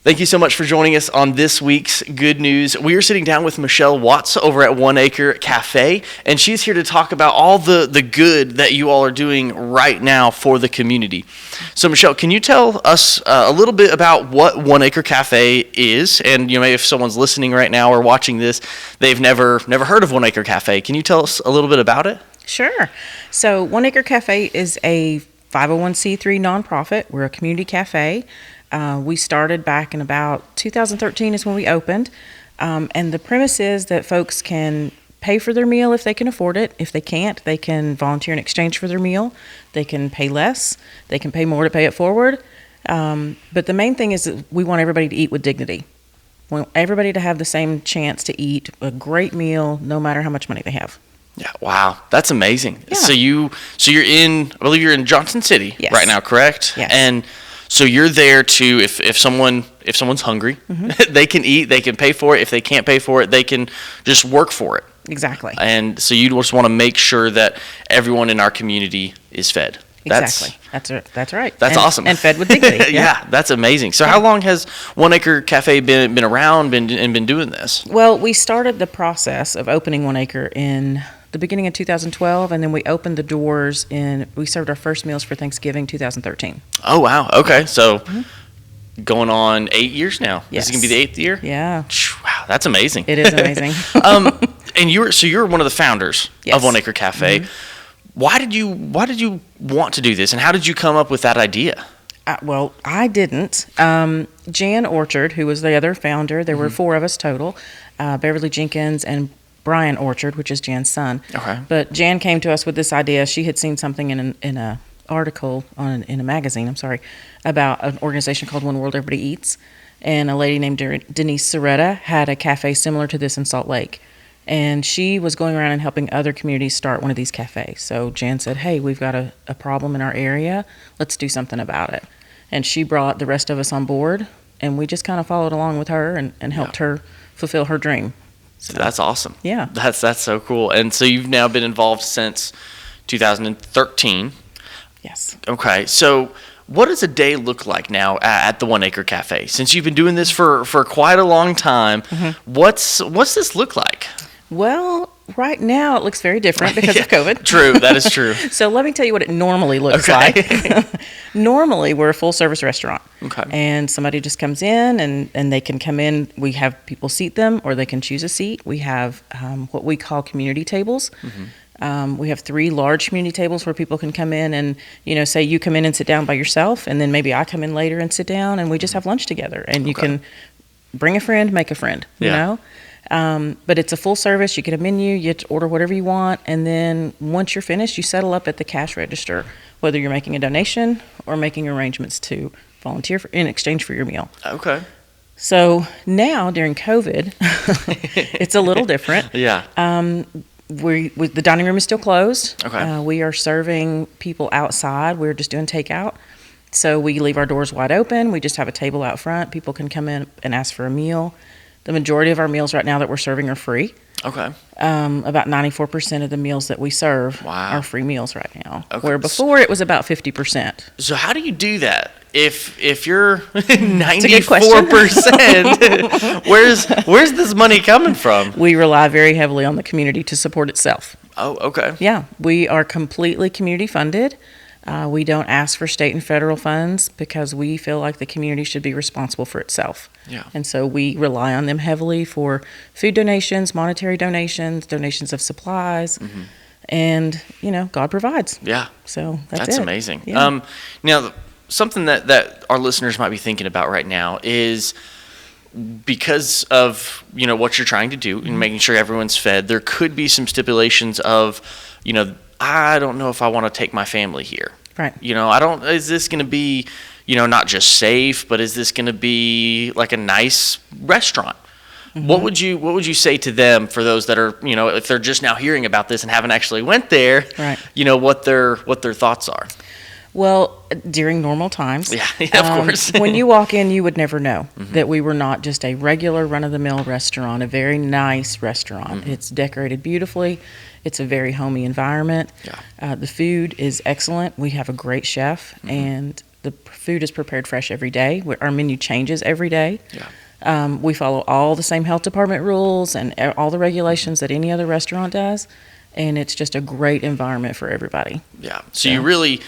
Thank you so much for joining us on this week's Good News. We are sitting down with Michelle Watts over at One Acre Cafe, and she's here to talk about all the good that you all are doing right now for the community. So, Michelle, can you tell us a little bit about what One Acre Cafe is? And maybe if someone's listening right now or watching this, they've never heard of One Acre Cafe. Can you tell us a little bit about it? Sure. So, One Acre Cafe is a 501c3 nonprofit. We're a community cafe. We started back in about 2013 is when we opened. And the premise is that folks can pay for their meal if they can afford it. If they can't, they can volunteer in exchange for their meal. They can pay less. They can pay more to pay it forward. But the main thing is that we want everybody to eat with dignity. We want everybody to have the same chance to eat a great meal no matter how much money they have. Yeah, wow, that's amazing. Yeah. So you're I believe you're in Johnson City right now, correct? Yes. And so you're there to, if someone's hungry, they can eat, they can pay for it. If they can't pay for it, they can just work for it. Exactly. And so you just want to make sure that everyone in our community is fed. Exactly. That's right. That's awesome. And fed with dignity. Yeah, that's amazing. So how long has One Acre Cafe been around and been doing this? Well, we started the process of opening One Acre in the beginning of 2012, and then we opened the doors we served our first meals for Thanksgiving 2013. Oh, wow. Okay. So going on 8 years now. Yes. This is going to be the 8th year? Yeah. Wow, that's amazing. It is amazing. And you're one of the founders Yes. of One Acre Cafe. Mm-hmm. Why did you want to do this, and how did you come up with that idea? Well, I didn't. Jan Orchard, who was the other founder, there were 4 of us total, Beverly Jenkins and Brian Orchard, which is Jan's son. Okay. But Jan came to us with this idea. She had seen something in a article in a magazine, about an organization called One World Everybody Eats, and a lady named Denise Soretta had a cafe similar to this in Salt Lake. And she was going around and helping other communities start one of these cafes. So Jan said, hey, we've got a problem in our area. Let's do something about it. And she brought the rest of us on board, and we just kind of followed along with her and helped her fulfill her dream. So that's awesome. Yeah. That's so cool. And so you've now been involved since 2013. Yes. Okay. So what does a day look like now at the One Acre Cafe? Since you've been doing this for quite a long time, what's this look like? Well, right now it looks very different because of COVID. True, that is true. So let me tell you what it normally looks like. Normally, we're a full-service restaurant. Okay. And somebody just comes in, and they can come in. We have people seat them, or they can choose a seat. We have what we call community tables. We have 3 large community tables where people can come in and, say you come in and sit down by yourself, and then maybe I come in later and sit down, and we just have lunch together. And you can bring a friend, make a friend, you know? But it's a full service. You get a menu, you get to order whatever you want, and then once you're finished, you settle up at the cash register, whether you're making a donation or making arrangements to volunteer in exchange for your meal. Okay. So now during COVID, it's a little different. Yeah. The dining room is still closed. Okay. We are serving people outside. We're just doing takeout. So we leave our doors wide open. We just have a table out front. People can come in and ask for a meal. The majority of our meals right now that we're serving are free. Okay. About 94% of the meals that we serve are free meals right now. Okay. Where before it was about 50%. So how do you do that? If you're 94%, where's this money coming from? We rely very heavily on the community to support itself. Oh, okay. Yeah, we are completely community funded. We don't ask for state and federal funds because we feel like the community should be responsible for itself. Yeah. And so we rely on them heavily for food donations, monetary donations, donations of supplies, and, God provides. Yeah. So that's it. That's amazing. Yeah. Now, something that our listeners might be thinking about right now is because of, what you're trying to do and making sure everyone's fed, there could be some stipulations of, I don't know if I want to take my family here. Right. Is this going to be, not just safe, but is this going to be like a nice restaurant? What would you say to them, for those that are, if they're just now hearing about this and haven't actually went there, right. What their thoughts are? Well, during normal times, yeah, of course. When you walk in, you would never know that we were not just a regular run-of-the-mill restaurant, a very nice restaurant. It's decorated beautifully. It's a very homey environment. Yeah. The food is excellent. We have a great chef, and The food is prepared fresh every day. Our menu changes every day. Yeah. We follow all the same health department rules and all the regulations that any other restaurant does, and it's just a great environment for everybody. Yeah. So you really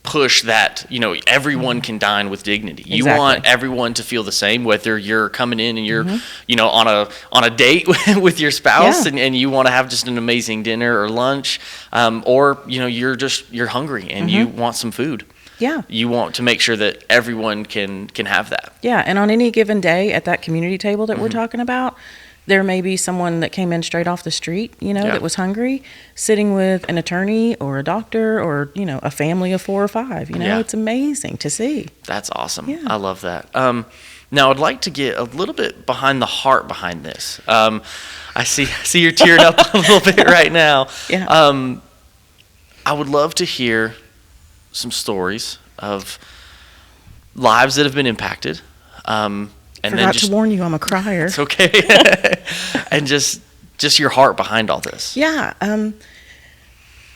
push that, everyone can dine with dignity. You Exactly. want everyone to feel the same, whether you're coming in and you're, on a date with your spouse, Yeah. and you want to have just an amazing dinner or lunch, or, you're hungry and you want some food. Yeah. You want to make sure that everyone can have that. Yeah, and on any given day at that community table that we're talking about, there may be someone that came in straight off the street, that was hungry, sitting with an attorney or a doctor or, a family of 4 or 5. Yeah. It's amazing to see. That's awesome. Yeah. I love that. Now, I'd like to get a little bit behind the heart behind this. I see you're tearing up a little bit right now. Yeah. I would love to hear some stories of lives that have been impacted. And Forgot to warn you, I'm a crier. It's okay. And just your heart behind all this. Yeah.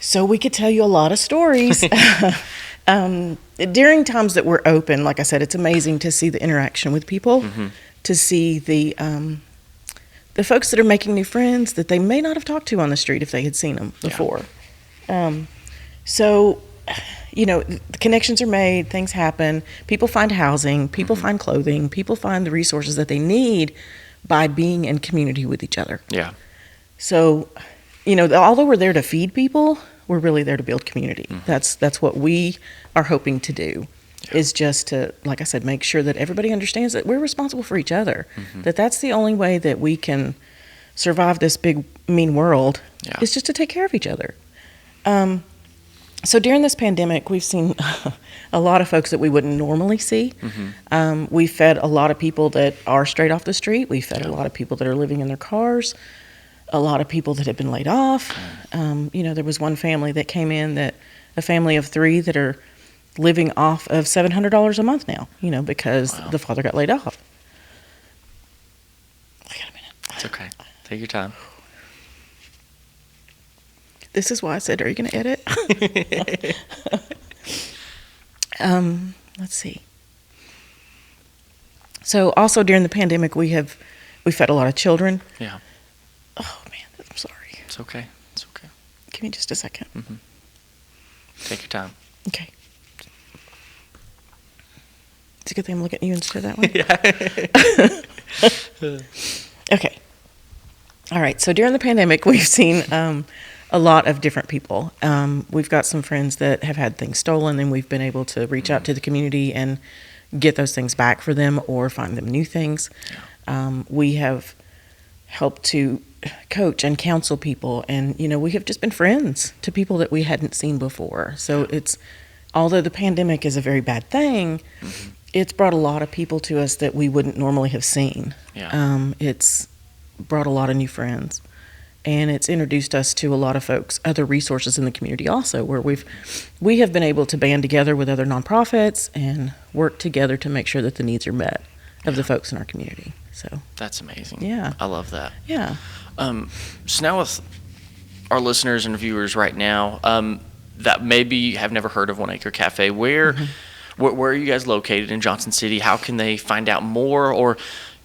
So we could tell you a lot of stories. During times that we're open, like I said, it's amazing to see the interaction with people, to see the folks that are making new friends that they may not have talked to on the street if they had seen them before. So, the connections are made, things happen, people find housing, people find clothing, people find the resources that they need by being in community with each other. Yeah. So, although we're there to feed people, we're really there to build community. That's what we are hoping to do, is just to, like I said, make sure that everybody understands that we're responsible for each other, that's the only way that we can survive this big, mean world, is just to take care of each other. So during this pandemic, we've seen a lot of folks that we wouldn't normally see. We fed a lot of people that are straight off the street. We fed a lot of people that are living in their cars, a lot of people that have been laid off. There was one family that came in, a family of 3 that are living off of $700 a month now, because the father got laid off. I got a minute. It's okay. Take your time. This is why I said, are you going to edit? Let's see. So also during the pandemic, we fed a lot of children. Yeah. Oh, man, I'm sorry. It's okay. It's okay. Give me just a second. Take your time. Okay. It's a good thing I'm looking at you instead of that one. Okay. All right. So during the pandemic, we've seen a lot of different people. We've got some friends that have had things stolen, and we've been able to reach out to the community and get those things back for them or find them new things. We have helped to coach and counsel people, and we have just been friends to people that we hadn't seen before. So although the pandemic is a very bad thing, it's brought a lot of people to us that we wouldn't normally have seen. It's brought a lot of new friends. And it's introduced us to a lot of folks, other resources in the community also, where we have been able to band together with other nonprofits and work together to make sure that the needs are met of the folks in our community. So that's amazing. Yeah. I love that. Yeah. So now with our listeners and viewers right now, that maybe have never heard of One Acre Cafe, where are you guys located in Johnson City? How can they find out more? Or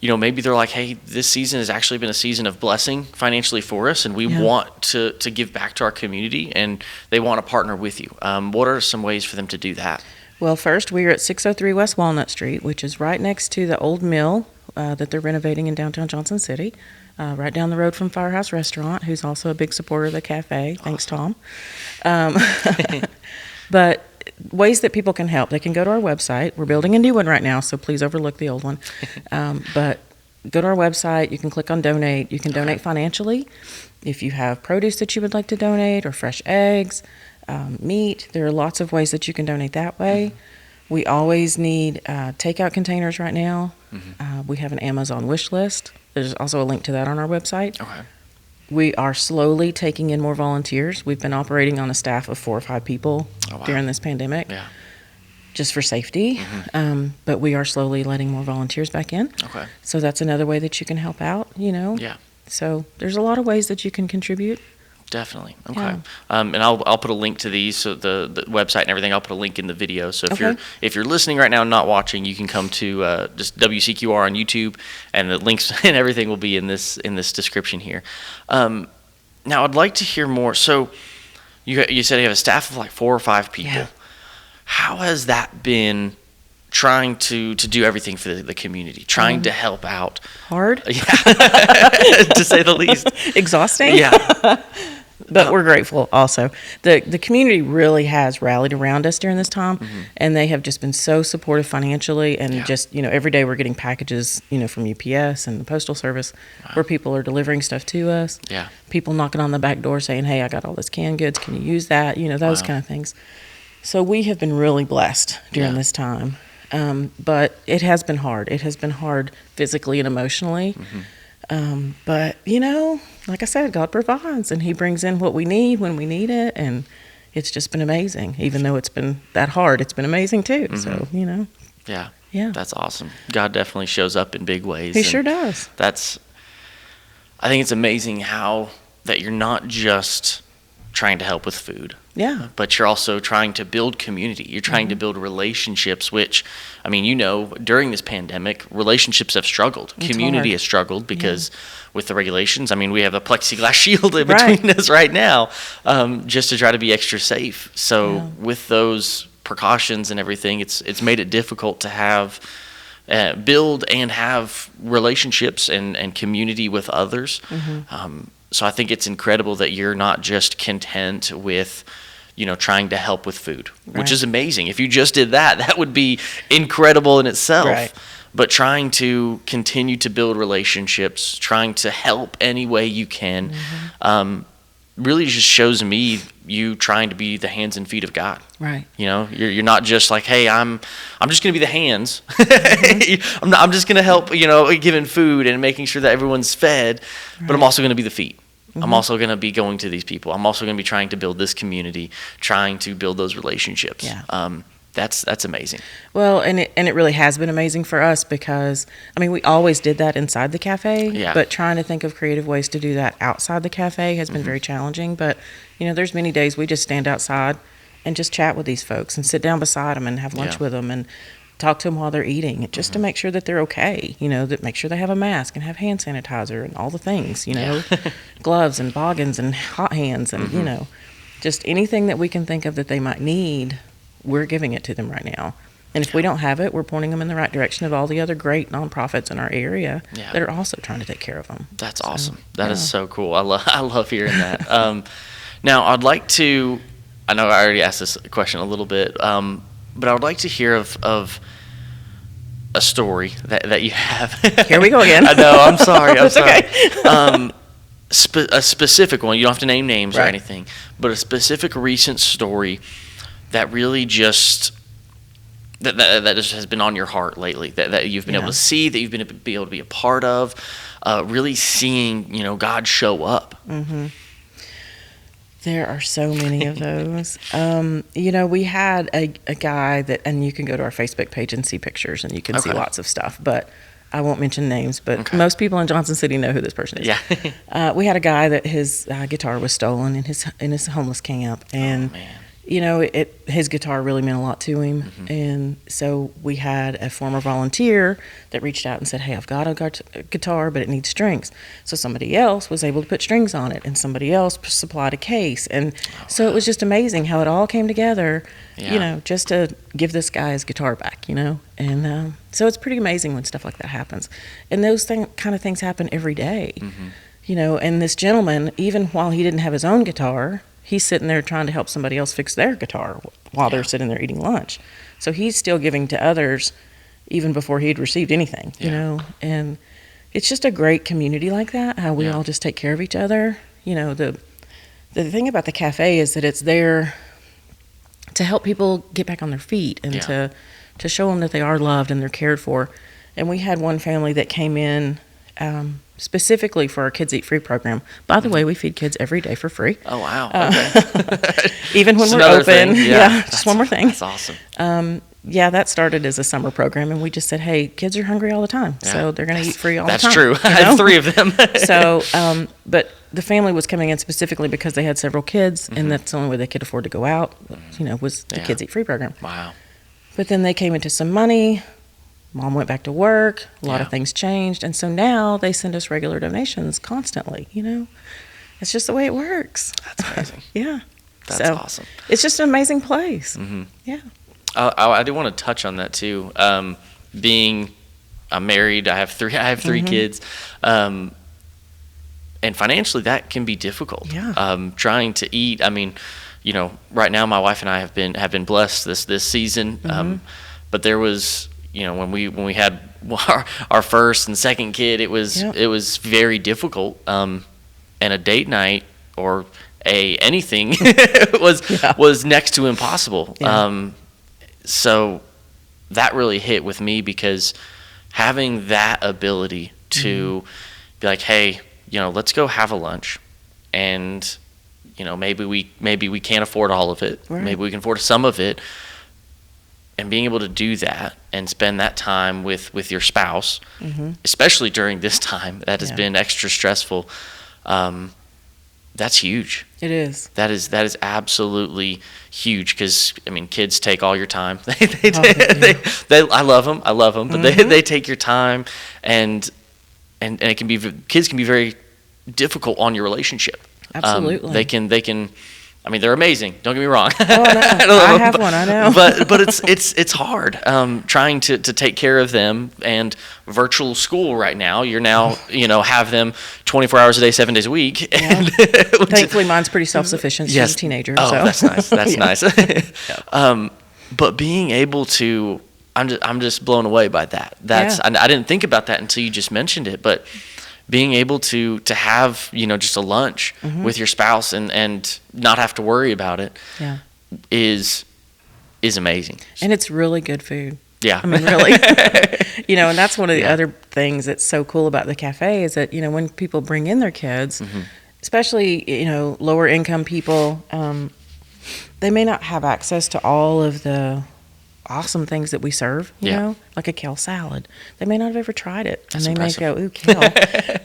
maybe they're like, hey, this season has actually been a season of blessing financially for us, and we want to give back to our community, and they want to partner with you. What are some ways for them to do that? Well, first, we are at 603 West Walnut Street, which is right next to the old mill that they're renovating in downtown Johnson City, right down the road from Firehouse Restaurant, who's also a big supporter of the cafe. Thanks, Tom. But ways that people can help, they can go to our website. We're building a new one right now, so please overlook the old one. But go to our website. You can click on donate. You can donate financially if you have produce that you would like to donate, or fresh eggs, meat. There are lots of ways that you can donate that way. We always need takeout containers right now. We have an Amazon wish list. There's also a link to that on our website. Okay. We are slowly taking in more volunteers. We've been operating on a staff of 4 or 5 people during this pandemic, just for safety. But we are slowly letting more volunteers back in. Okay. So that's another way that you can help out, Yeah. So there's a lot of ways that you can contribute. Definitely. Okay. Yeah. And I'll put a link to these, so the website and everything. I'll put a link in the video. So Okay. if you're listening right now and not watching, you can come to just WCQR on YouTube, and the links and everything will be in this description here. Now I'd like to hear more. So you said you have a staff of like 4 or 5 people. Yeah. How has that been? Trying to do everything for the community, trying to help out. Hard. Yeah, to say the least. Exhausting. Yeah. But we're grateful also. The community really has rallied around us during this time, and they have just been so supportive financially, and just, every day we're getting packages, from UPS and the Postal Service where people are delivering stuff to us. Yeah. People knocking on the back door saying, "Hey, I got all this canned goods. Can you use that?" Those kind of things. So we have been really blessed during this time. But it has been hard. It has been hard physically and emotionally. But, like I said, God provides, and He brings in what we need when we need it. And it's just been amazing. Even though it's been that hard, it's been amazing too. So, Yeah. Yeah. That's awesome. God definitely shows up in big ways. He sure does. I think it's amazing how that you're not just trying to help with food. Yeah. But you're also trying to build community. You're trying to build relationships, which, during this pandemic, relationships have struggled. It's Community hard. has struggled because with the regulations, we have a plexiglass shield in between us right now, just to try to be extra safe. So with those precautions and everything, it's made it difficult to have build and have relationships and community with others. So I think it's incredible that you're not just content with, trying to help with food, which is amazing. If you just did that, that would be incredible in itself. Right. But trying to continue to build relationships, trying to help any way you can, really just shows me you trying to be the hands and feet of God. Right. You're not just like, hey, I'm just going to be the hands. I'm just going to help, giving food and making sure that everyone's fed, but I'm also going to be the feet. I'm also going to be going to these people. I'm also going to be trying to build this community, trying to build those relationships. Yeah. That's amazing. Well, and it really has been amazing for us because, we always did that inside the cafe, but trying to think of creative ways to do that outside the cafe has been very challenging. But, there's many days we just stand outside and just chat with these folks and sit down beside them and have lunch with them and talk to them while they're eating, just to make sure that they're okay, that make sure they have a mask and have hand sanitizer and all the things, gloves and boggins and hot hands and, just anything that we can think of that they might need, we're giving it to them right now. And if we don't have it, we're pointing them in the right direction of all the other great nonprofits in our area that are also trying to take care of them. That's awesome. That is so cool. I love hearing that. Now, I'd like to, I know I already asked this question a little bit, but I would like to hear of a story that you have. Here we go again. I know. I'm sorry. It's okay. A specific one. You don't have to name names or anything, but a specific recent story that really just that just has been on your heart lately. That you've been able to see. That you've been able to be a part of. Really seeing God show up. There are so many of those. We had a guy that, and you can go to our Facebook page and see pictures, and you can see lots of stuff, but I won't mention names, but most people in Johnson City know who this person is. Yeah. We had a guy that his guitar was stolen in his homeless camp, and his guitar really meant a lot to him. And so we had a former volunteer that reached out and said, "Hey, I've got a guitar, but it needs strings." So somebody else was able to put strings on it, and somebody else supplied a case. And so it was just amazing how it all came together, just to give this guy his guitar back, And so it's pretty amazing when stuff like that happens. And those kind of things happen every day, And this gentleman, even while he didn't have his own guitar, he's sitting there trying to help somebody else fix their guitar while they're sitting there eating lunch. So he's still giving to others even before he'd received anything, And it's just a great community like that, how we all just take care of each other. The thing about the cafe is that it's there to help people get back on their feet and to show them that they are loved and they're cared for. And we had one family that came in specifically for our Kids Eat Free program. By the way, we feed kids every day for free. Oh, wow. Okay. Even when we're open. Just one more thing. That's awesome. Yeah, that started as a summer program, and we just said, hey, kids are hungry all the time, Yeah. so they're going to eat free all the time. That's true. I you have know? 3 of them. So, but the family was coming in specifically because they had several kids, and that's the only way they could afford to go out, was the Kids Eat Free program. Wow. But then they came into some money. Mom went back to work. A lot of things changed. And so now they send us regular donations constantly, It's just the way it works. That's amazing. Yeah. That's awesome. It's just an amazing place. Mm-hmm. Yeah. I do want to touch on that too. I'm married. I have 3 kids. And financially that can be difficult. Yeah. Trying to eat. I mean, right now my wife and I have been blessed this season. But there was, when we had our first and second kid, it was very difficult. And a date night or anything was next to impossible. Yeah. So that really hit with me because having that ability to be like, hey, let's go have a lunch, and maybe we can't afford all of it, right. Maybe we can afford some of it, and being able to do that and spend that time with your spouse, especially during this time that has been extra stressful, that's huge. It is. That is absolutely huge because kids take all your time. I love them, but they take your time, and it can be, kids can be very difficult on your relationship. Absolutely. They can. They're amazing. Don't get me wrong. Oh, no. I have one. I know. but it's hard trying to take care of them, and virtual school right now. You're now have them 24 hours a day, 7 days a week. Yeah. And Thankfully, mine's pretty self-sufficient. She's a teenager. Oh, so. that's nice. That's nice. But being able to, I'm just blown away by that. I didn't think about that until you just mentioned it, but being able to have just a lunch with your spouse and not have to worry about it is amazing. And it's really good food. Yeah. Really. And that's one of the other things that's so cool about the cafe is that when people bring in their kids, especially lower income people, they may not have access to all of the awesome things that we serve, like a kale salad. They may not have ever tried it, and they may go, ooh, kale.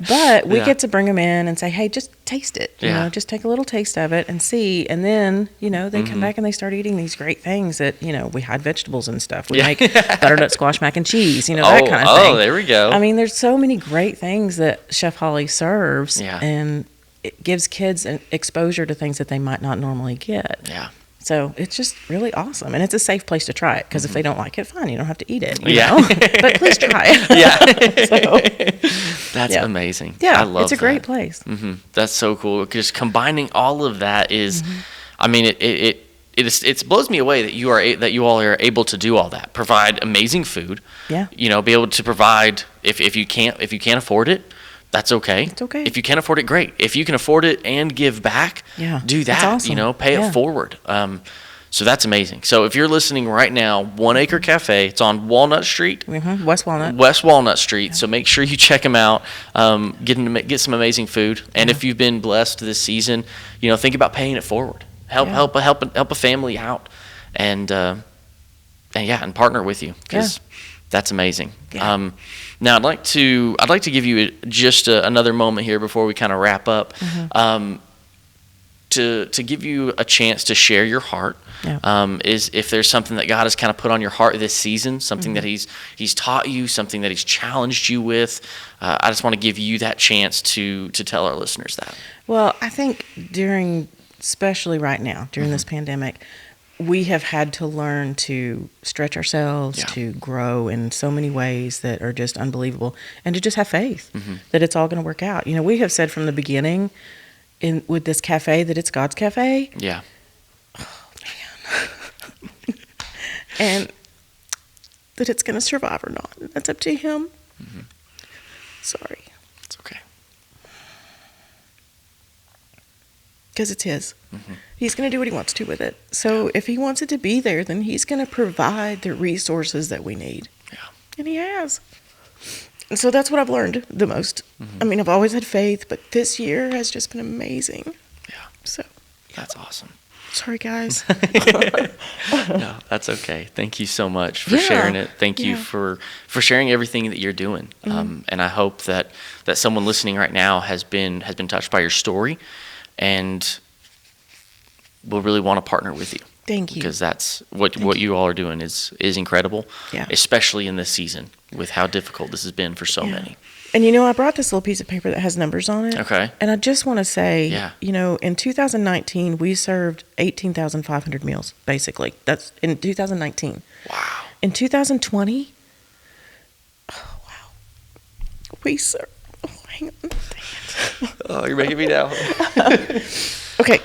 But we get to bring them in and say, hey, just taste it. Just take a little taste of it and see. And then, they come back and they start eating these great things that, we hide vegetables and stuff. We make butternut squash mac and cheese, that kind of thing. Oh, there we go. There's so many great things that Chef Holly serves, and it gives kids an exposure to things that they might not normally get. Yeah. So it's just really awesome, and it's a safe place to try it because if they don't like it, fine, you don't have to eat it. But please try it. That's amazing. Yeah, I love it's a great place. That's so cool because combining all of that is, it blows me away that you all are able to do all that, provide amazing food. Yeah. Be able to provide if you can't afford it. That's okay. It's okay. If you can't afford it, great. If you can afford it and give back, do that. That's awesome. Pay it forward. So that's amazing. So if you're listening right now, One Acre Cafe, it's on Walnut Street. West Walnut Street. So make sure you check them out. Get some amazing food. And if you've been blessed this season, think about paying it forward. Help a family out, and partner with you because that's amazing. Yeah. Now I'd like to give you just another moment here before we kind of wrap up, to give you a chance to share your heart. Is if there's something that God has kind of put on your heart this season, something that He's taught you, something that He's challenged you with. I just want to give you that chance to tell our listeners that. Well, I think especially right now during this pandemic, we have had to learn to stretch ourselves, to grow in so many ways that are just unbelievable, and to just have faith that it's all going to work out. We have said from the beginning with this cafe that it's God's cafe. Yeah. Oh, man. And that it's going to survive or not. That's up to Him. Sorry. It's okay. Because it's His. He's going to do what He wants to with it. So if He wants it to be there, then He's going to provide the resources that we need. Yeah. And He has. And so that's what I've learned the most. I've always had faith, but this year has just been amazing. Yeah. So that's awesome. Sorry, guys. No, that's okay. Thank you so much for Yeah. sharing it. Thank you Yeah. for sharing everything that you're doing. And I hope that someone listening right now has been touched by your story, and will really want to partner with you. Thank you. Because that's what you all are doing is incredible. Yeah. Especially in this season with how difficult this has been for so Yeah. many. And I brought this little piece of paper that has numbers on it. Okay. And I just want to say, Yeah. in 2019, we served 18,500 meals, basically. That's in 2019. Wow. In 2020, oh, wow, we served, hang on. Oh, you're making me now. Okay,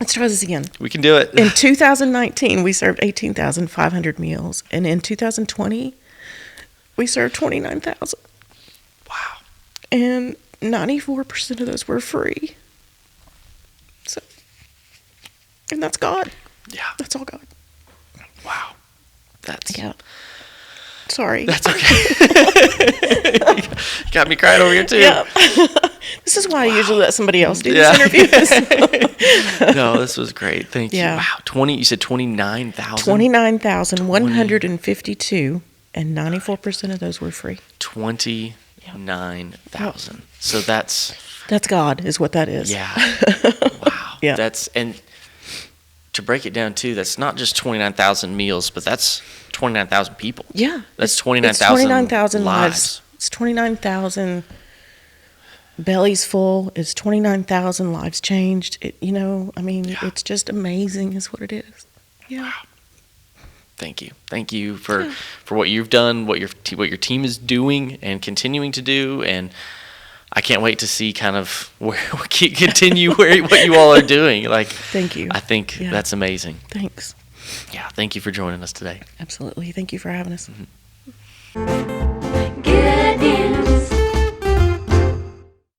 let's try this again. We can do it. In 2019, we served 18,500 meals. And in 2020, we served 29,000. Wow. And 94% of those were free. So, and that's God. Yeah. That's all God. Wow. That's Yeah. Sorry. That's okay. You got me crying over here too. Yeah. This is why I usually let somebody else do Yeah. this interview. No, this was great. Thank you. Yeah. Wow. You said 29,000? 29,152, and 94% of those were free. 29,000. So that's God, is what that is. yeah. Wow. Yeah. And to break it down too, that's not just 29,000 meals, but that's 29,000 people. Yeah. That's It's 29,000 lives. It's 29,000 bellies full. It's 29,000 lives changed. It's just amazing is what it is. Yeah. Thank you. Thank you for what you've done, what your team is doing and continuing to do, and I can't wait to see kind of what you all are doing. Like, Thank you. I think that's amazing. Thanks. Yeah, thank you for joining us today. Absolutely. Thank you for having us. Mm-hmm.